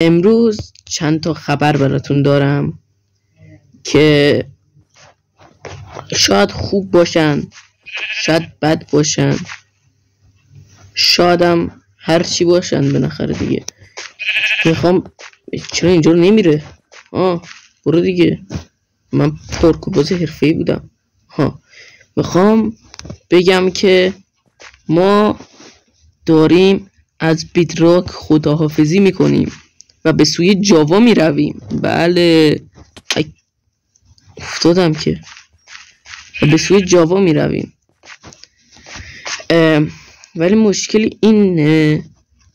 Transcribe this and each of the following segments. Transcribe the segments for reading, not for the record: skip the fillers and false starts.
امروز چند تا خبر براتون دارم که شاید خوب باشن، شاید بد باشن، شایدم هر چی باشن. بالاخره دیگه میخوام. چرا اینجا نمیره؟ برو دیگه. من پارکورباز حرفه‌ای بودم. میخوام بگم که ما داریم از بیدراک خداحافظی میکنیم و به سوی جاوا میرویم. بله، افتادم که به سوی جاوا میرویم. ولی مشکل اینه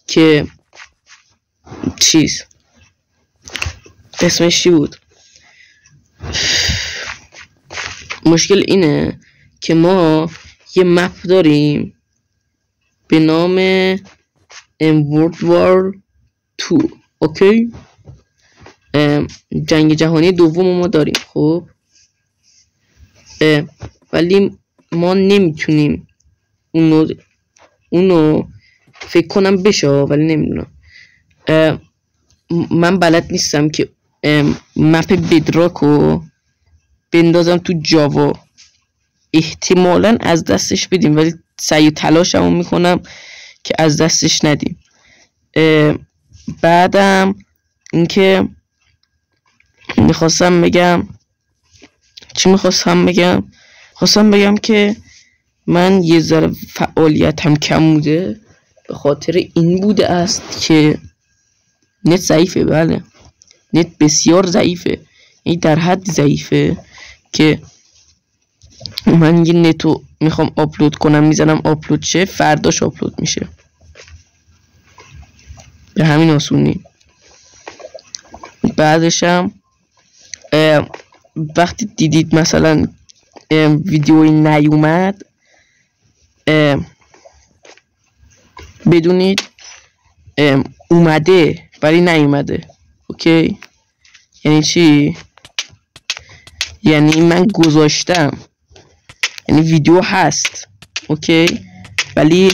که اسمش چی بود؟ مشکل اینه که ما یه مپ داریم به نام World War 2. اوکی، جنگ جهانی دوم ما داریم. خب ولی ما نمیتونیم اونو فکر کنم بشه، ولی نمیدونم. من بلد نیستم که مپ بیدراکو بندازم تو جاوا. احتمالاً از دستش بدیم، ولی سعی و تلاشمو میکنم که از دستش ندیم. بعدم اینکه میخواستم بگم که من یه ذره فعالیتم کم بوده، به خاطر این بوده است که نت ضعیفه. بله، نت بسیار ضعیفه، این در حد ضعیفه که من یه نتو میخوام آپلود کنم، میزنم آپلود شه، فرداش آپلود میشه. به همین آسونی. بعدشم وقتی دیدید مثلا ویدیوی نیومد، بدونید اومده ولی نیومده. اوکی، یعنی چی؟ یعنی من گذاشتم، یعنی ویدیو هست، اوکی، ولی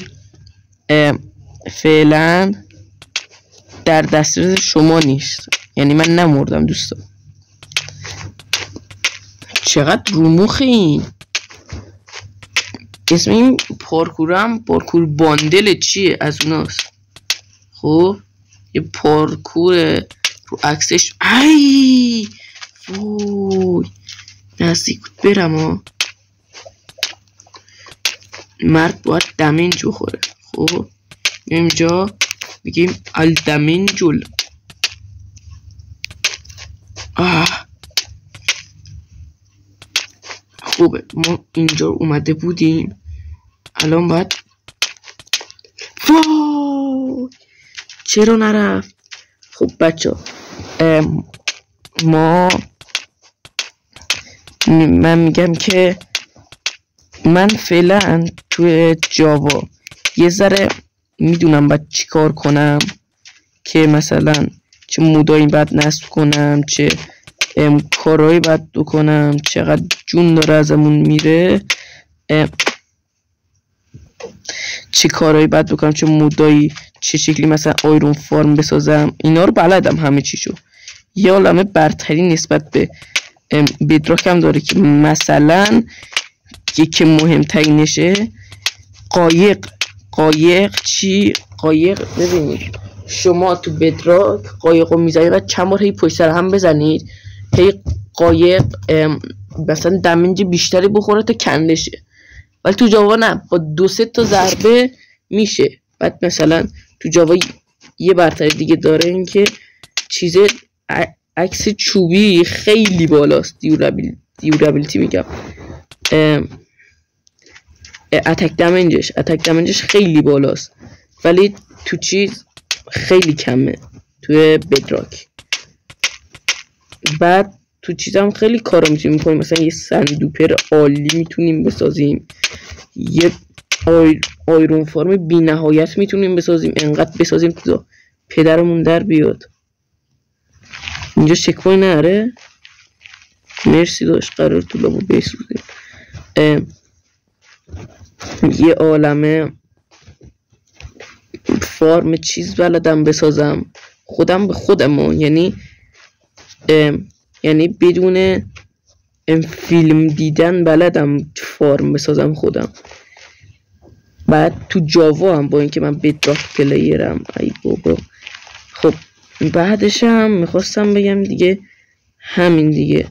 فعلا در دسترس شما نیست. یعنی من نمردم دوستان. چقدر رومخ این اسم این پارکورم پارکور باندل چیه از اوناست. خب یه پارکور رو عکسش وای نزدیک برم مرد باید دمنج بخوره. خب اینجا میگیم الدمنجل. خوبه، ما اینجا اومده بودیم، الان باید چرا نرفت؟ خب بچه من میگم که من فعلا توی جاوا یه ذره میدونم باید چی کار کنم، که مثلا چه مودایی باید نصب کنم، چه کارهایی باید بکنم، چقدر جون داره ازمون میره، چه کارهایی باید بکنم، چه مودایی، چه شکلی مثلا آیرون فارم بسازم. اینا رو بلدم همه چیشو. یه عالمه برتری نسبت به بیدراک هم داره که مثلا یکی مهمترینشه قایق. ببینید شما تو بیدراک قایق رو میزنید و چند بار هی پشت سر هم بزنید، هی قایق مثلا دمنج بیشتری بخوره تا کنده شه. ولی تو جاوا نه، با 2-3 تا ضربه میشه. بعد مثلا تو جاوا یه برتری دیگه داره، این که چیز عکس چوبی خیلی بالاست. دیورابیلیتی میگم، اتک دمنجش خیلی بالاست، ولی تو چیز خیلی کمه توی بیدراک. بعد تو چیزام خیلی کارا میتونیم کنیم، مثلا یه صندوپر عالی میتونیم بسازیم، یه آیرون فارم بی نهایت میتونیم بسازیم، انقدر بسازیم تا پدرمون در بیاد. اینجا چکوای نره، مرسی داشت، قرار تو لابو بسازیم. یه عالمه فارم چیز بلدم بسازم. خودم به خودم، یعنی بدون فیلم دیدن بلدم فارم بسازم خودم. بعد تو جاوا هم با اینکه من بدراک پلیرم. ای بابا. خب بعدش هم میخواستم بگم دیگه همین دیگه.